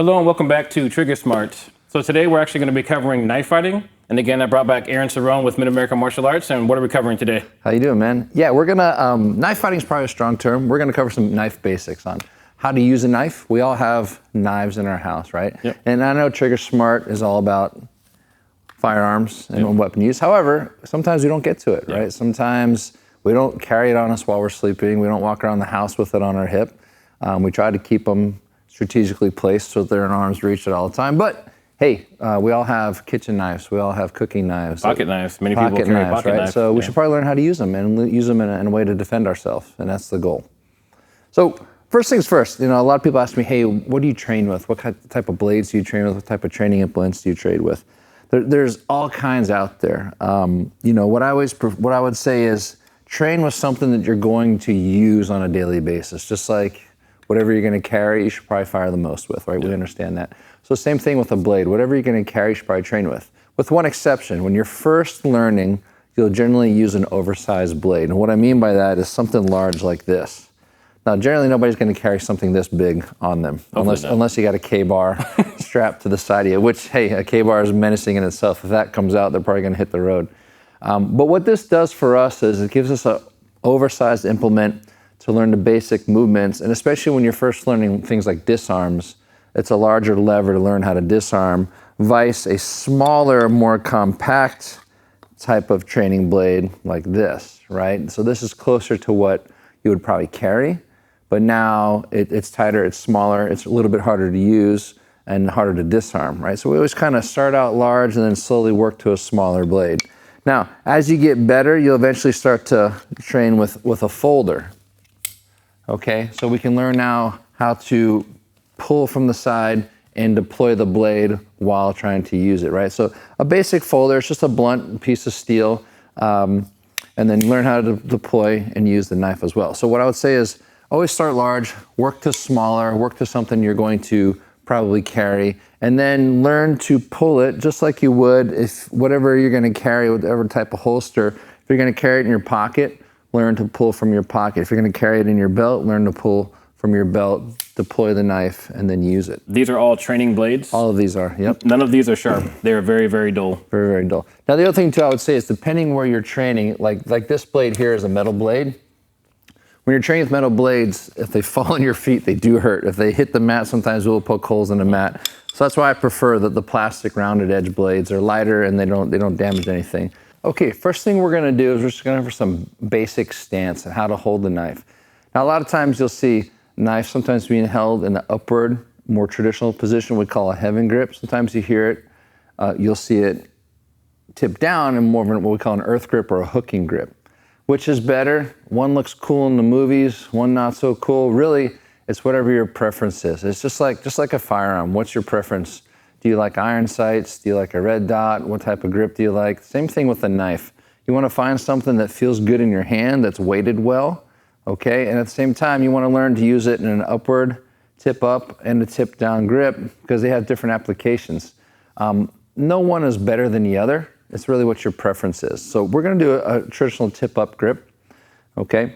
Hello and welcome back to Trigger Smart. So today we're actually going to be covering knife fighting. And again, I brought back Aaron Cerrone with Mid-American Martial Arts. And what are we covering today? How you doing, man? Yeah, we're gonna, knife fighting is probably a strong term. We're gonna cover some knife basics on how to use a knife. We all have knives in our house, right? Yep. And I know Trigger Smart is all about firearms and weapon use. However, sometimes we don't get to it, right? Sometimes we don't carry it on us while we're sleeping. We don't walk around the house with it on our hip. We try to keep them strategically placed so that they're in arm's reach at all the time. But hey, we all have kitchen knives. We all have cooking knives. Pocket knives. Many people carry pocket knives. So we should probably learn how to use them and use them in a way to defend ourselves. And that's the goal. So first things first, a lot of people ask me, hey, what do you train with? What type of blades do you train with? What type of training implements do you trade with? There's all kinds out there. What I would say is train with something that you're going to use on a daily basis. Just like whatever you're going to carry, you should probably fire the most with, right? We understand that. So same thing with a blade. Whatever you're going to carry, you should probably train with one exception. When you're first learning, you'll generally use an oversized blade. And what I mean by that is something large like this. Now, generally, nobody's going to carry something this big on them, unless you got a K-bar strapped to the side of you, which, hey, a K-bar is menacing in itself. If that comes out, they're probably going to hit the road. But what this does for us is it gives us an oversized implement to learn the basic movements, and especially when you're first learning things like disarms, it's a larger lever to learn how to disarm, vice a smaller, more compact type of training blade like this, right? So this is closer to what you would probably carry, but now it's tighter, it's smaller, it's a little bit harder to use and harder to disarm, right? So we always kind of start out large and then slowly work to a smaller blade. Now, as you get better, you'll eventually start to train with a folder. Okay, so we can learn now how to pull from the side and deploy the blade while trying to use it, right? So a basic folder, it's just a blunt piece of steel, and then learn how to deploy and use the knife as well. So what I would say is always start large, work to smaller, work to something you're going to probably carry, and then learn to pull it just like you would if whatever you're gonna carry, whatever type of holster, if you're gonna carry it in your pocket, learn to pull from your pocket. If you're going to carry it in your belt, learn to pull from your belt, deploy the knife, and then use it. These are all training blades? All of these are, yep. None of these are sharp. They are very, very dull. Very, very dull. Now, the other thing, too, I would say is depending where you're training, like this blade here is a metal blade. When you're training with metal blades, if they fall on your feet, they do hurt. If they hit the mat, sometimes we'll poke holes in the mat. So that's why I prefer that the plastic rounded edge blades are lighter and they don't damage anything. Okay, first thing we're gonna do is we're just gonna have some basic stance on how to hold the knife. Now, a lot of times you'll see knives sometimes being held in the upward, more traditional position we call a heaven grip. Sometimes you hear it, you'll see it tip down in more of what we call an earth grip or a hooking grip. Which is better? One looks cool in the movies, one not so cool. Really, it's whatever your preference is. It's just like a firearm. What's your preference? Do you like iron sights? Do you like a red dot? What type of grip do you like? Same thing with a knife. You want to find something that feels good in your hand, that's weighted well, okay? And at the same time, you want to learn to use it in an upward, tip up, and a tip down grip because they have different applications. No one is better than the other. It's really what your preference is. So we're going to do a traditional tip up grip, okay?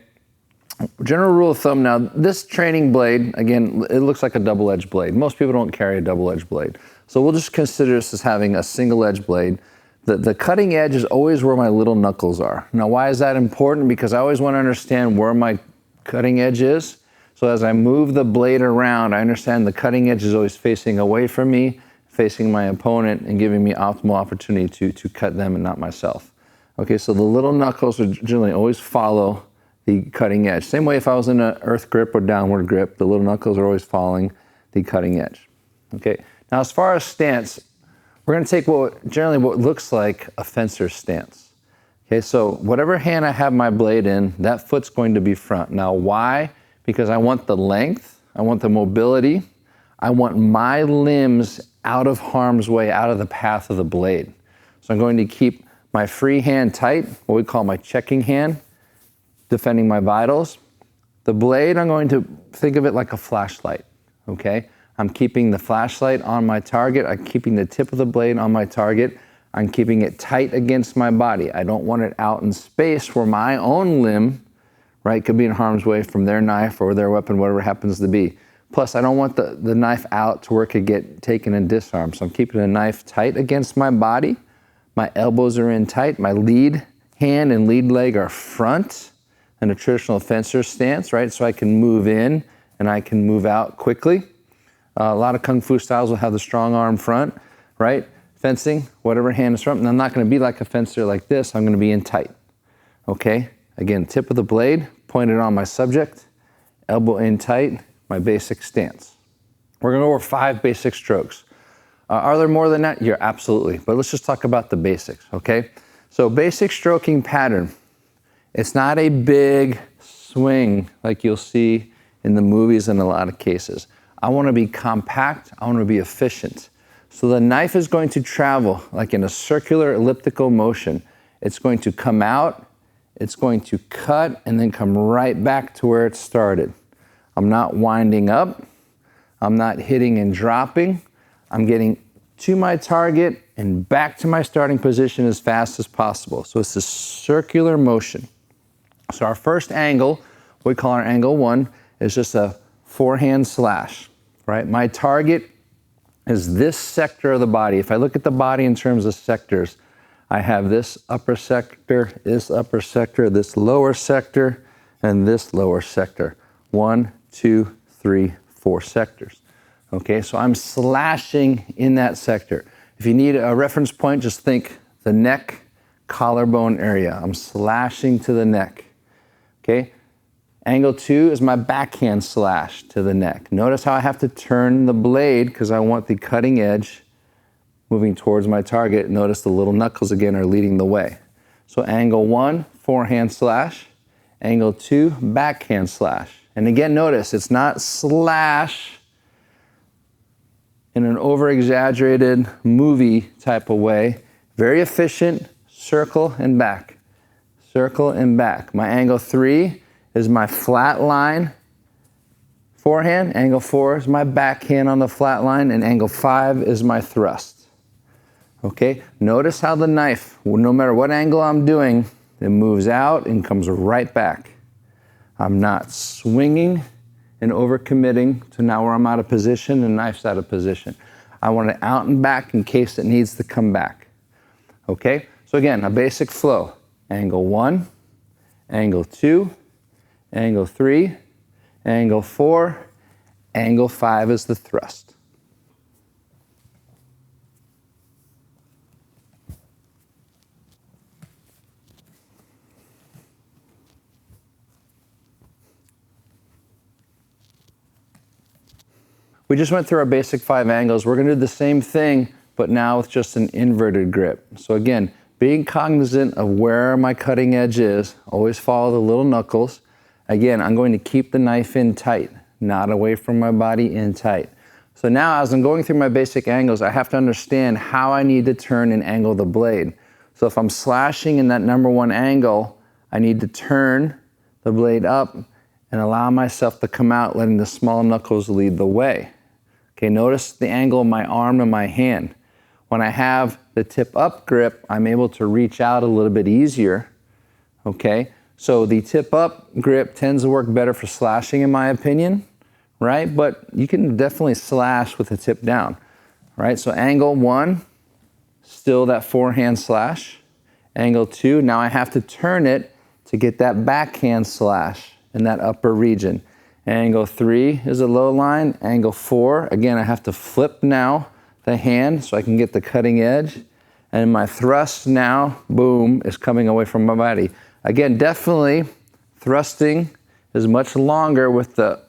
General rule of thumb now, this training blade, again, it looks like a double-edged blade. Most people don't carry a double-edged blade. So we'll just consider this as having a single-edged blade. The cutting edge is always where my little knuckles are. Now, why is that important? Because I always want to understand where my cutting edge is. So as I move the blade around, I understand the cutting edge is always facing away from me, facing my opponent, and giving me optimal opportunity to cut them and not myself. Okay, so the little knuckles are generally always follow the cutting edge. Same way if I was in an earth grip or downward grip, the little knuckles are always following the cutting edge. Okay, now as far as stance, we're gonna take what looks like a fencer's stance. Okay, so whatever hand I have my blade in, that foot's going to be front. Now why? Because I want the length, I want the mobility, I want my limbs out of harm's way, out of the path of the blade. So I'm going to keep my free hand tight, what we call my checking hand, defending my vitals. The blade, I'm going to think of it like a flashlight, okay? I'm keeping the flashlight on my target. I'm keeping the tip of the blade on my target. I'm keeping it tight against my body. I don't want it out in space where my own limb, right, could be in harm's way from their knife or their weapon, whatever it happens to be. Plus, I don't want the knife out to where it could get taken and disarmed. So I'm keeping the knife tight against my body. My elbows are in tight. My lead hand and lead leg are front in a traditional fencer stance, right? So I can move in and I can move out quickly. A lot of Kung Fu styles will have the strong arm front, right? Fencing, whatever hand is front. And I'm not going to be like a fencer like this. I'm going to be in tight, okay? Again, tip of the blade pointed on my subject, elbow in tight, my basic stance. We're going to go over 5 basic strokes. Are there more than that? Yeah, absolutely. But let's just talk about the basics, okay? So basic stroking pattern. It's not a big swing like you'll see in the movies in a lot of cases. I want to be compact. I want to be efficient. So the knife is going to travel like in a circular elliptical motion. It's going to come out, it's going to cut, and then come right back to where it started. I'm not winding up. I'm not hitting and dropping. I'm getting to my target and back to my starting position as fast as possible. So it's a circular motion. So our first angle, we call our angle 1, is just a forehand slash, right? My target is this sector of the body. If I look at the body in terms of sectors, I have this upper sector, this lower sector, and this lower sector. 1, 2, 3, 4 sectors. Okay, so I'm slashing in that sector. If you need a reference point, just think the neck, collarbone area. I'm slashing to the neck. Okay, angle 2 is my backhand slash to the neck. Notice how I have to turn the blade because I want the cutting edge moving towards my target. Notice the little knuckles again are leading the way. So angle 1, forehand slash. Angle 2, backhand slash. And again, notice it's not slash in an over-exaggerated movie type of way. Very efficient, circle and back. Circle and back. My angle 3 is my flat line forehand. Angle 4 is my backhand on the flat line. And angle 5 is my thrust. Okay, notice how the knife, no matter what angle I'm doing, it moves out and comes right back. I'm not swinging and overcommitting to now where I'm out of position and knife's out of position. I want it out and back in case it needs to come back. Okay, so again, a basic flow. Angle 1, angle 2, angle 3, angle 4, angle 5 is the thrust. We just went through our basic 5 angles. We're going to do the same thing, but now with just an inverted grip. So again, being cognizant of where my cutting edge is, always follow the little knuckles. Again, I'm going to keep the knife in tight, not away from my body, in tight. So now as I'm going through my basic angles, I have to understand how I need to turn and angle the blade. So if I'm slashing in that number 1 angle, I need to turn the blade up and allow myself to come out, letting the small knuckles lead the way. Okay, notice the angle of my arm and my hand. When I have the tip up grip, I'm able to reach out a little bit easier. Okay, so the tip up grip tends to work better for slashing in my opinion, right? But you can definitely slash with the tip down, right? So angle 1, still that forehand slash. Angle 2, now I have to turn it to get that backhand slash in that upper region. Angle 3 is a low line. Angle 4, again, I have to flip now the hand so I can get the cutting edge. And my thrust now, boom, is coming away from my body. Again, definitely thrusting is much longer with the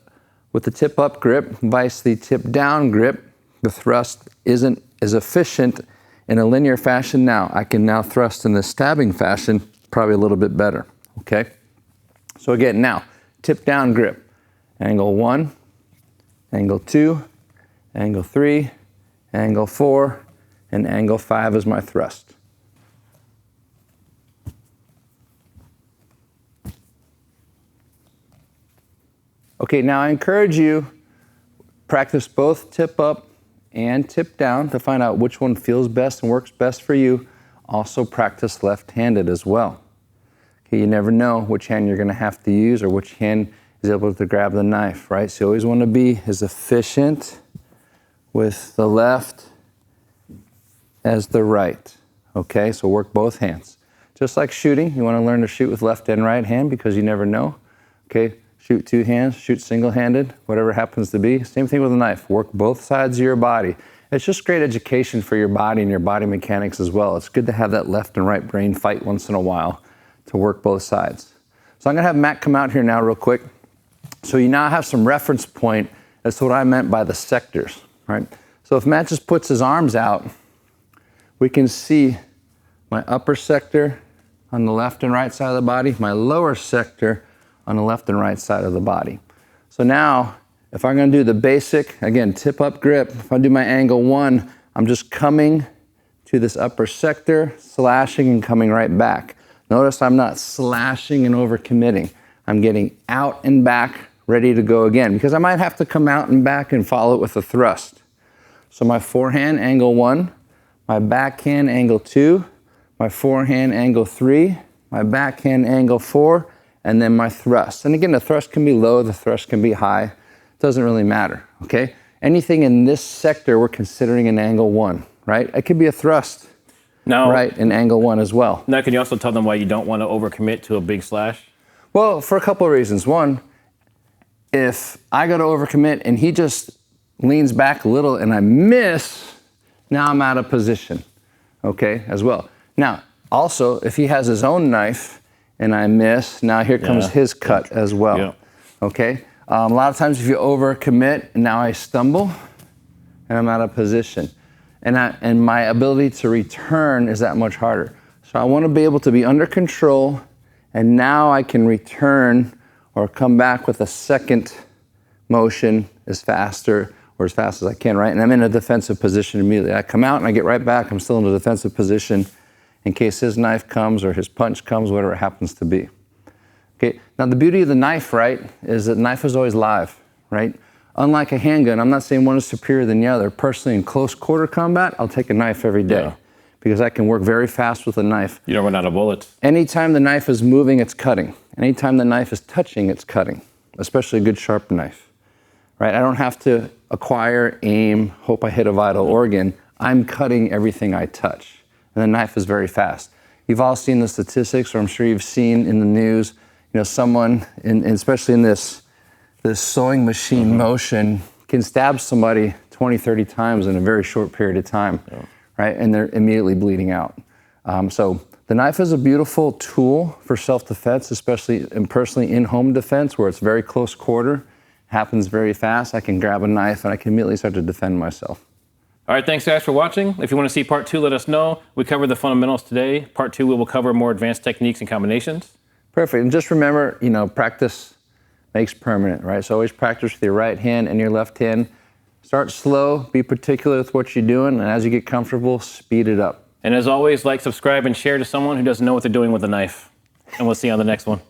tip up grip, vice the tip down grip. The thrust isn't as efficient in a linear fashion now. I can now thrust in the stabbing fashion probably a little bit better, okay? So again, now, tip down grip. Angle 1, angle 2, angle 3, angle 4, and angle 5 is my thrust. Okay, now I encourage you, practice both tip up and tip down to find out which one feels best and works best for you. Also practice left-handed as well. Okay, you never know which hand you're going to have to use or which hand is able to grab the knife, right? So you always want to be as efficient with the left as the right, okay? So work both hands. Just like shooting, you want to learn to shoot with left and right hand because you never know, okay? Shoot two hands, shoot single-handed, whatever happens to be. Same thing with a knife. Work both sides of your body. It's just great education for your body and your body mechanics as well. It's good to have that left and right brain fight once in a while to work both sides. So I'm gonna have Matt come out here now real quick. So you now have some reference point as to what I meant by the sectors, right? So if Matt just puts his arms out, we can see my upper sector on the left and right side of the body, my lower sector on the left and right side of the body. So now, if I'm gonna do the basic, again, tip up grip, if I do my angle 1, I'm just coming to this upper sector, slashing and coming right back. Notice I'm not slashing and overcommitting. I'm getting out and back, ready to go again, because I might have to come out and back and follow it with a thrust. So my forehand, angle 1, my backhand, angle 2, my forehand, angle 3, my backhand, angle 4, and then my thrust. And again, the thrust can be low, the thrust can be high. Doesn't really matter, okay? Anything in this sector, we're considering an angle 1, right? It could be a thrust, right, in angle 1 as well. Now, can you also tell them why you don't want to overcommit to a big slash? Well, for a couple of reasons. One, if I go to overcommit and he just leans back a little and I miss, now I'm out of position, okay, as well. Now, also, if he has his own knife and I miss, now here comes his cut as well, okay? A lot of times if you overcommit, and now I stumble, and I'm out of position. And my ability to return is that much harder. So I want to be able to be under control, and now I can return or come back with a second motion as faster or as fast as I can, right? And I'm in a defensive position immediately. I come out and I get right back. I'm still in a defensive position in case his knife comes or his punch comes, whatever it happens to be. Okay, now the beauty of the knife, right, is that the knife is always live, right? Unlike a handgun, I'm not saying one is superior than the other. Personally, in close quarter combat, I'll take a knife every day because I can work very fast with a knife. You don't run out of bullets. Anytime the knife is moving, it's cutting. Anytime the knife is touching, it's cutting, especially a good sharp knife, right? I don't have to acquire, aim, hope I hit a vital organ. I'm cutting everything I touch, and the knife is very fast. You've all seen the statistics, or I'm sure you've seen in the news, you know, someone, especially in this sewing machine motion, can stab somebody 20, 30 times in a very short period of time, right? And they're immediately bleeding out. So the knife is a beautiful tool for self-defense, especially and personally in home defense, where it's very close quarter, happens very fast. I can grab a knife and I can immediately start to defend myself. All right, thanks guys for watching. If you want to see part 2, let us know. We covered the fundamentals today. Part 2, we will cover more advanced techniques and combinations. Perfect. And just remember, you know, practice makes permanent, right? So always practice with your right hand and your left hand. Start slow, be particular with what you're doing, and as you get comfortable, speed it up. And as always, like, subscribe, and share to someone who doesn't know what they're doing with a knife. And we'll see you on the next one.